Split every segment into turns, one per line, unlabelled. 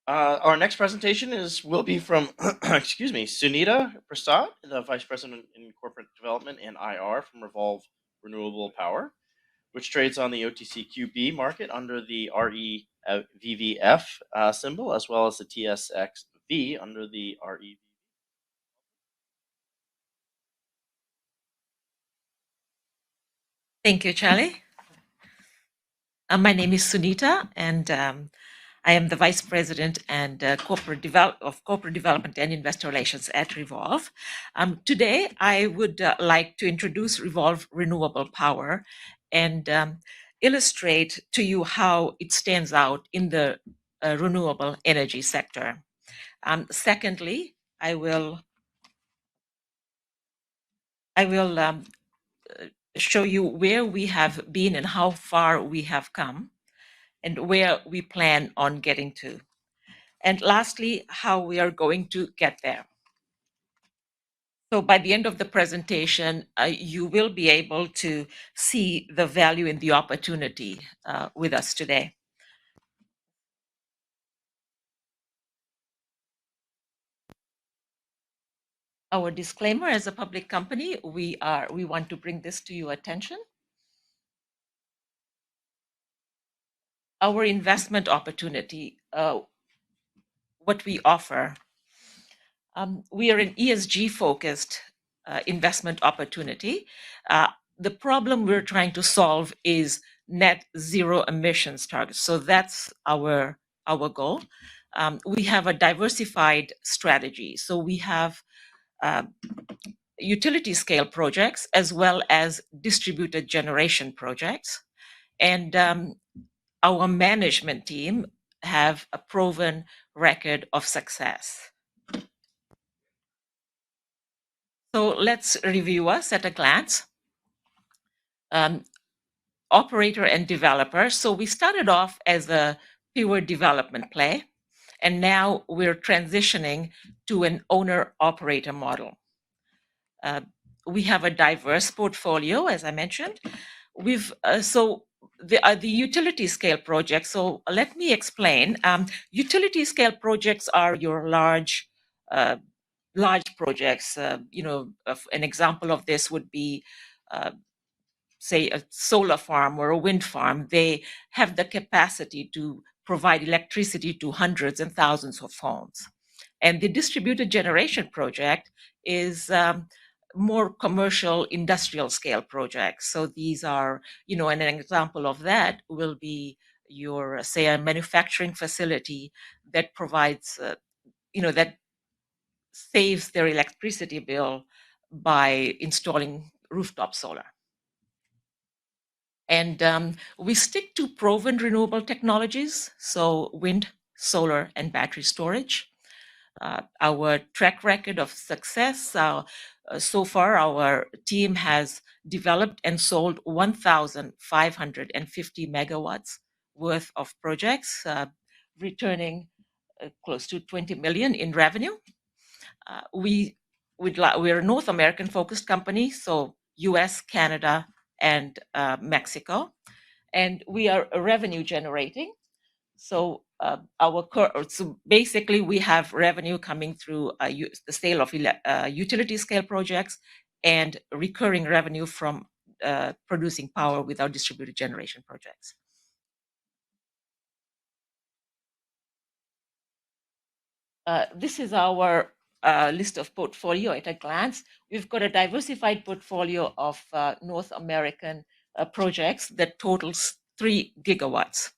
Our next presentation will be from excuse me, Sunita Prasad, the Vice President in Corporate Development and IR from Revolve Renewable Power, which trades on the OTCQB market under the REVVF symbol, as well as the TSXV under the REV.
Thank you, Charlie. My name is Sunita, and I am the Vice President and Corporate Development and Investor Relations at Revolve. Today, I would like to introduce Revolve Renewable Power and illustrate to you how it stands out in the renewable energy sector. Secondly, I will show you where we have been and how far we have come, and where we plan on getting to. And lastly, how we are going to get there. So by the end of the presentation, you will be able to see the value and the opportunity with us today. Our disclaimer: as a public company, we want to bring this to your attention. Our investment opportunity, what we offer. We are an ESG-focused investment opportunity. The problem we're trying to solve is net zero emissions targets. So that's our goal. We have a diversified strategy. So we have utility scale projects as well as distributed generation projects. And our management team have a proven record of success. So let's review us at a glance. Operator and developer. So we started off as a pure development play, and now we're transitioning to an owner-operator model. We have a diverse portfolio, as I mentioned. We've the utility scale projects. So let me explain. Utility scale projects are your large projects. An example of this would be, say, a solar farm or a wind farm. They have the capacity to provide electricity to hundreds and thousands of homes. And the distributed generation project is more commercial, industrial scale projects. So these are, and an example of that will be your, say, a manufacturing facility that provides, that saves their electricity bill by installing rooftop solar. And we stick to proven renewable technologies, so wind, solar, and battery storage. Our track record of success, so far our team has developed and sold 1,550 megawatts worth of projects, returning close to 20 million in revenue. We're a North American focused company, so US, Canada, and Mexico, and we are revenue generating. So basically we have revenue coming through the sale of utility scale projects and recurring revenue from producing power with our distributed generation projects. This is our list of portfolio at a glance. We've got a diversified portfolio of North American projects that totals 3 gigawatts.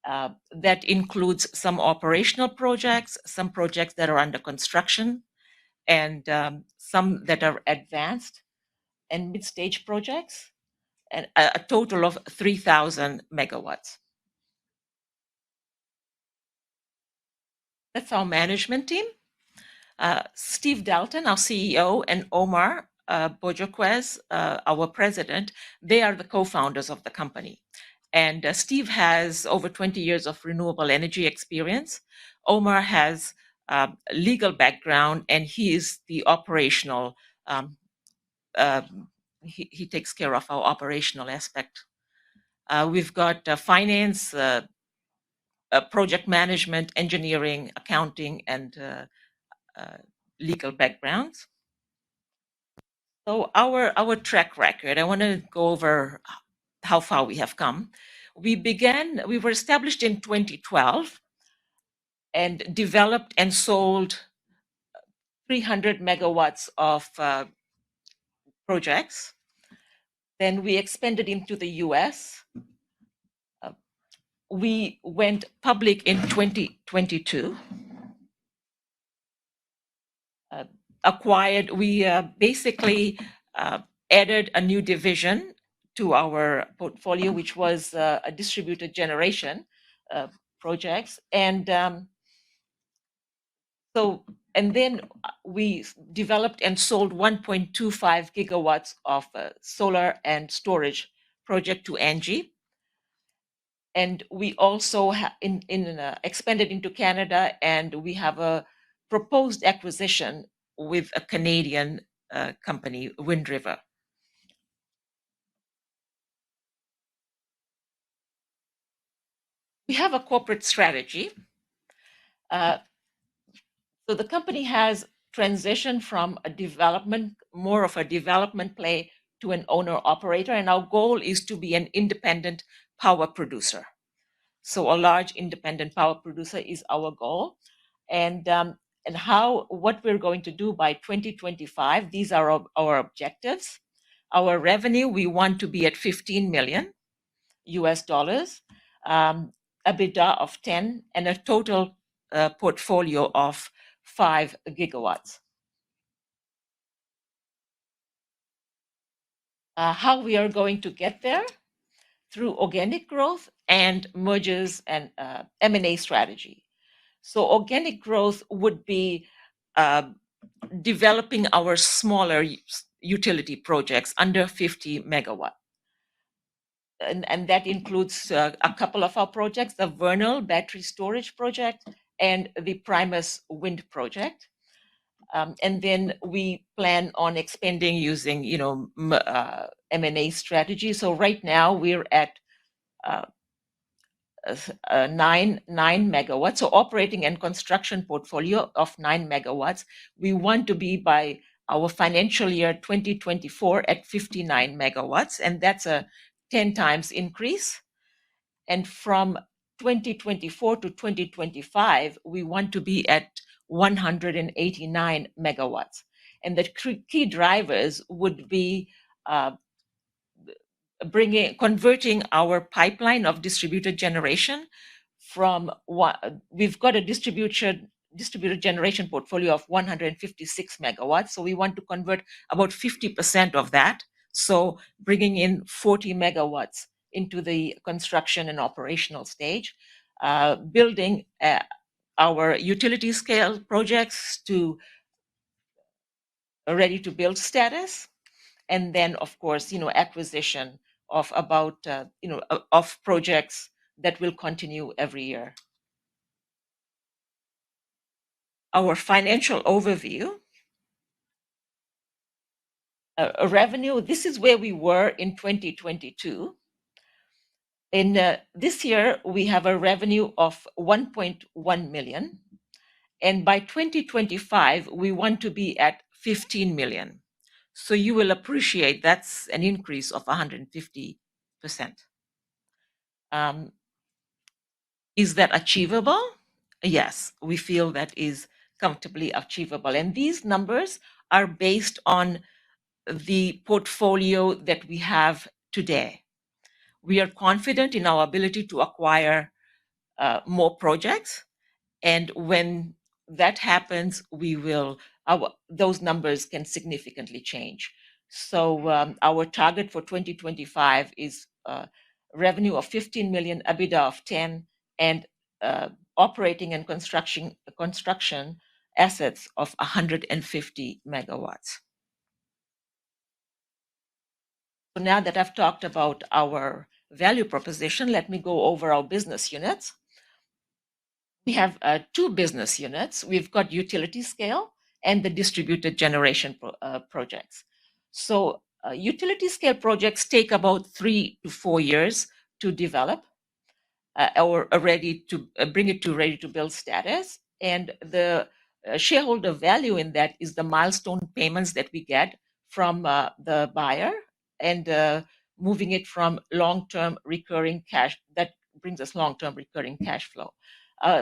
That includes some operational projects, some projects that are under construction, and some that are advanced and mid-stage projects, and a total of 3,000 megawatts. That's our management team. Steve Dalton, our CEO, and Omar Bojoquez, our president, they are the co-founders of the company. And Steve has over 20 years of renewable energy experience. Omar has a legal background, and he is the operational, he takes care of our operational aspect. We've got finance, project management, engineering, accounting, and legal backgrounds. So our track record, I want to go over how far we have come. We were established in 2012 and developed and sold 300 megawatts of projects. Then we expanded into the US. We went public in 2022. We basically added a new division to our portfolio, which was a distributed generation projects. And then we developed and sold 1.25 gigawatts of solar and storage project to Engie. And we also expanded into Canada, and we have a proposed acquisition with a Canadian company, Wind River. We have a corporate strategy. So the company has transitioned from more of a development play to an owner operator, and our goal is to be an independent power producer. So a large independent power producer is our goal. And what we're going to do by 2025, these are our objectives. Our revenue, we want to be at $15 million US dollars, EBITDA of 10, and a total portfolio of 5 gigawatts. How we are going to get there? Through organic growth and mergers and M&A strategy. So organic growth would be developing our smaller utility projects under 50 megawatt. And that includes a couple of our projects, the Vernal battery storage project and the Primus wind project. And then we plan on expanding using, M&A strategy. So right now we're at 9 megawatts, so operating and construction portfolio of 9 megawatts. We want to be by our financial year 2024 at 59 megawatts, and that's a 10 times increase. And from 2024 to 2025, we want to be at 189 megawatts. And the key drivers would be converting our pipeline of distributed generation from we've got a distributed generation portfolio of 156 megawatts. So we want to convert about 50% of that. So bringing in 40 megawatts into the construction and operational stage, building our utility scale projects to ready to build status. And then, of course, acquisition of about, of projects that will continue every year. Our financial overview. Revenue, this is where we were in 2022. In this year, we have a revenue of 1.1 million. And by 2025, we want to be at 15 million. So you will appreciate that's an increase of 150%. Is that achievable? Yes, we feel that is comfortably achievable. And these numbers are based on the portfolio that we have today. We are confident in our ability to acquire more projects. And when that happens, those numbers can significantly change. So our target for 2025 is revenue of 15 million, EBITDA of 10, and operating and construction assets of 150 megawatts. So now that I've talked about our value proposition, let me go over our business units. We have 2 business units. We've got utility scale and the distributed generation projects. So utility scale projects take about 3 to 4 years to develop. or ready to bring it to ready to build status. And the shareholder value in that is the milestone payments that we get from the buyer, and moving it from long-term recurring cash that brings us long-term recurring cash flow.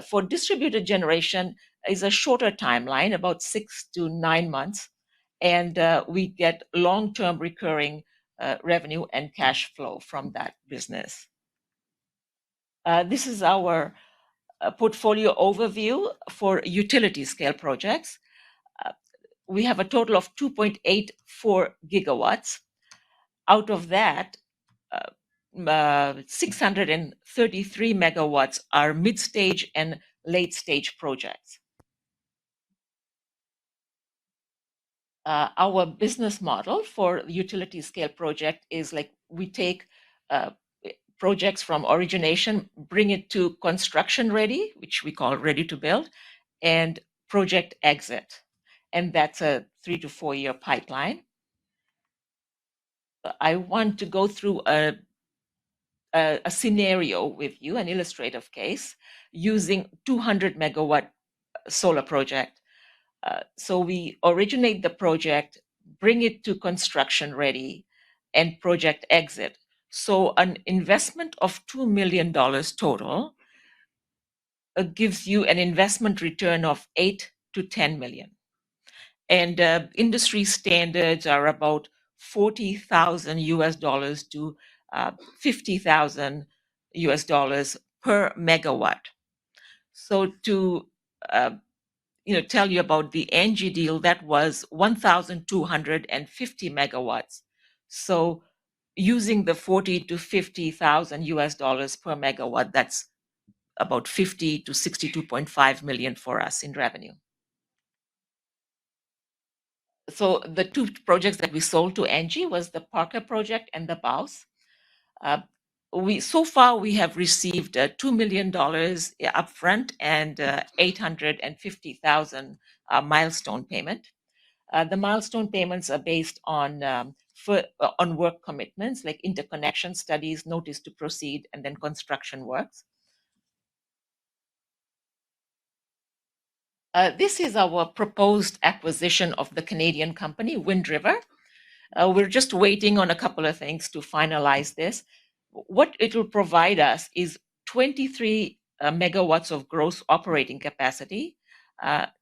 For distributed generation is a shorter timeline, about 6 to 9 months, and we get long-term recurring revenue and cash flow from that business. This is our portfolio overview for utility scale projects. We have a total of 2.84 gigawatts. Out of that, 633 megawatts are mid-stage and late-stage projects. Our business model for utility scale project is like we take projects from origination, bring it to construction ready, which we call ready to build, and project exit. And that's a 3 to 4 year pipeline. I want to go through a scenario with you, an illustrative case, using 200 megawatt solar project. So we originate the project, bring it to construction ready, and project exit. So an investment of $2 million total gives you an investment return of 8 to 10 million. And industry standards are about 40,000 US dollars to 50,000 US dollars per megawatt. So to tell you about the Engie deal, that was 1,250 megawatts. So using the 40 to 50,000 US dollars per megawatt, that's about 50 to 62.5 million for us in revenue. So the two projects that we sold to Engie was the Parker project and the Baus. So far we have received $2 million upfront and 850,000 milestone payment. The milestone payments are based on work commitments like interconnection studies, notice to proceed, and then construction works. This is our proposed acquisition of the Canadian company, Wind River. We're just waiting on a couple of things to finalize this. What it will provide us is 23 megawatts of gross operating capacity,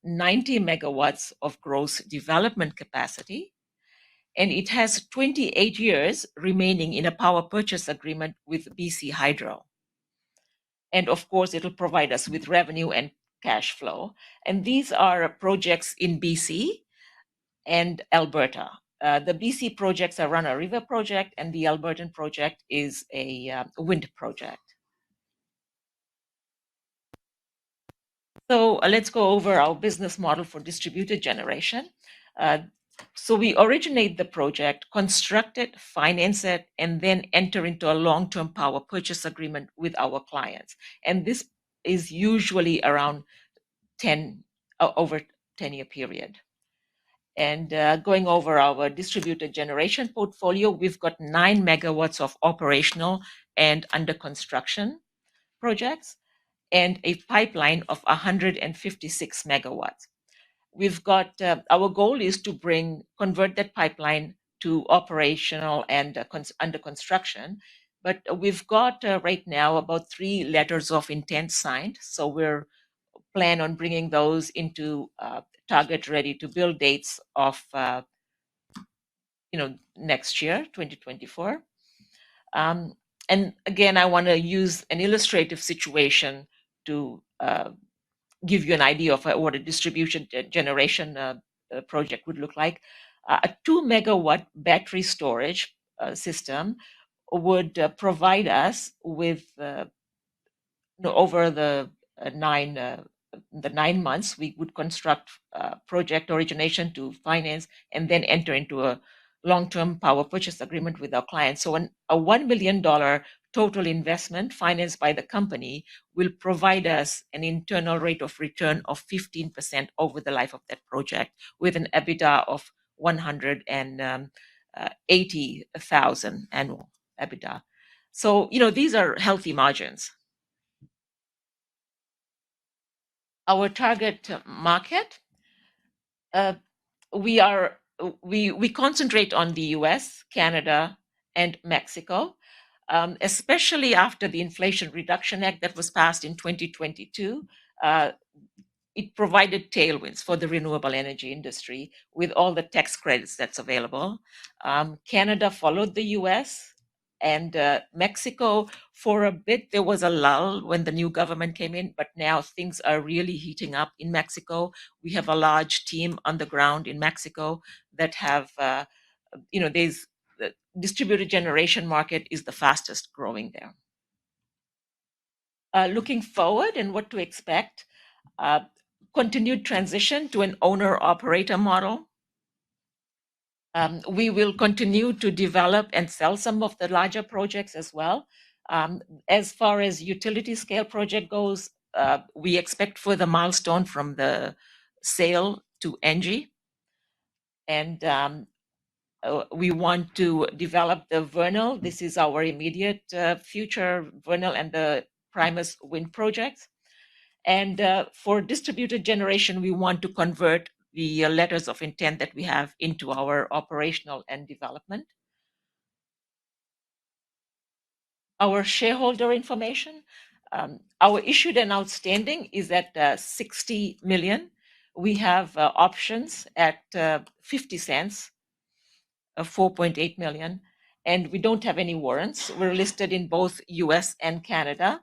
90 megawatts of gross development capacity, and it has 28 years remaining in a power purchase agreement with BC Hydro. And of course, it'll provide us with revenue and cash flow. And these are projects in BC and Alberta. The BC projects are Runner River project, and the Albertan project is a wind project. So let's go over our business model for distributed generation. So we originate the project, construct it, finance it, and then enter into a long-term power purchase agreement with our clients. And this is usually around over 10-year period. And going over our distributed generation portfolio, we've got 9 megawatts of operational and under construction projects and a pipeline of 156 megawatts. We've got our goal is to convert that pipeline to operational and under construction. But we've got right now about 3 letters of intent signed. So we're plan on bringing those into target ready to build dates of next year, 2024. And again, I want to use an illustrative situation to give you an idea of what a distribution generation project would look like. A 2 megawatt battery storage system would provide us with over the 9 months, we would construct project origination to finance and then enter into a long-term power purchase agreement with our clients. So a $1 million total investment financed by the company will provide us an internal rate of return of 15% over the life of that project with an EBITDA of 180,000 annual EBITDA. So, these are healthy margins. Our target market, we concentrate on the US, Canada, and Mexico, especially after the Inflation Reduction Act that was passed in 2022. It provided tailwinds for the renewable energy industry with all the tax credits that's available. Canada followed the US, and Mexico, for a bit, there was a lull when the new government came in, but now things are really heating up in Mexico. We have a large team on the ground in Mexico that have, there's the distributed generation market is the fastest growing there. Looking forward and what to expect, continued transition to an owner-operator model. We will continue to develop and sell some of the larger projects as well. As far as utility scale project goes, we expect further milestone from the sale to ENGIE. And we want to develop the Vernal. This is our immediate future, Vernal and the Primus wind projects. And for distributed generation, we want to convert the letters of intent that we have into our operational and development. Our shareholder information, our issued and outstanding is at 60 million. We have options at 50 cents, 4.8 million, and we don't have any warrants. We're listed in both US and Canada.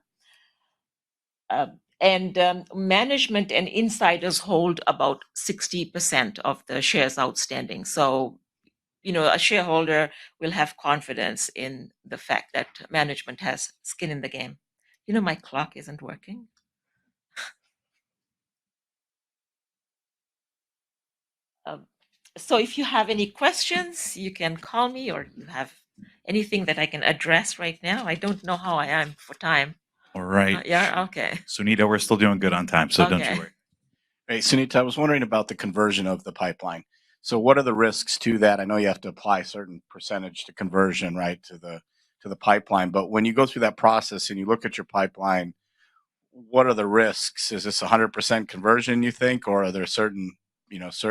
And management and insiders hold about 60% of the shares outstanding. So, a shareholder will have confidence in the fact that management has skin in the game. My clock isn't working. So if you have any questions, you can call me, or you have anything that I can address right now. I don't know how I am for time.
All right.
Yeah, okay.
Sunita, we're still doing good on time, so don't you worry.
Hey, Sunita, I was wondering about the conversion of the pipeline. So what are the risks to that? I know you have to apply a certain percentage to conversion, right, to the pipeline. But when you go through that process and you look at your pipeline, what are the risks? Is this 100% conversion, you think, or are there certain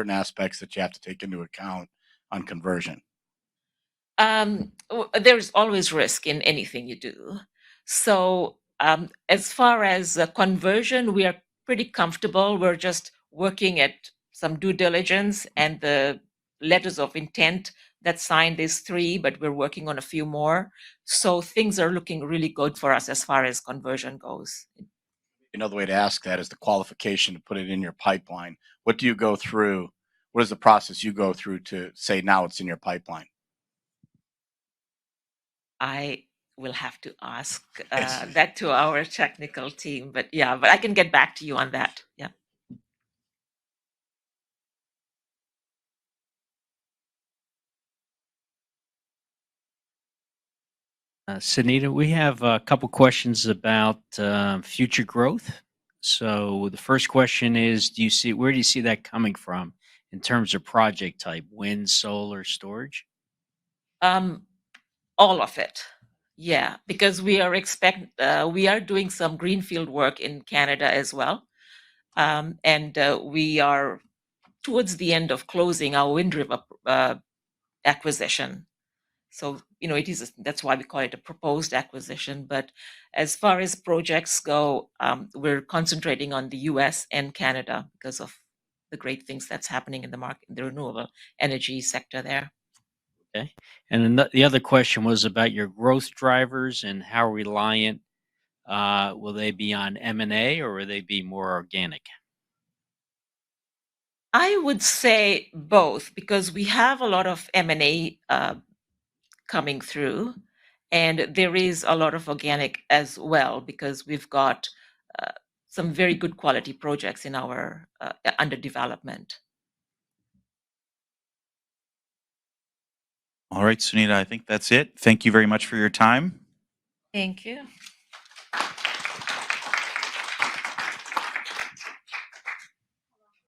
aspects that you have to take into account on conversion?
There's always risk in anything you do. So as far as conversion, we are pretty comfortable. We're just working at some due diligence, and the letters of intent that signed is 3, but we're working on a few more. So things are looking really good for us as far as conversion goes.
Another way to ask that is the qualification to put it in your pipeline. What do you go through? What is the process you go through to say now it's in your pipeline?
I will have to ask
Yes.
that to our technical team, but I can get back to you on that. Yeah.
Sunita, we have a couple questions about future growth. So the first question is, where do you see that coming from in terms of project type, wind, solar, storage?
All of it. Yeah, because we are doing some greenfield work in Canada as well. And we are towards the end of closing our Wind River acquisition. So, that's why we call it a proposed acquisition. But as far as projects go, we're concentrating on the US and Canada because of the great things that's happening in the market, the renewable energy sector there.
Okay. And then the other question was about your growth drivers and how reliant will they be on M&A, or will they be more organic?
I would say both, because we have a lot of M&A coming through, and there is a lot of organic as well, because we've got some very good quality projects in our under development.
All right, Sunita, I think that's it. Thank you very much for your time.
Thank you.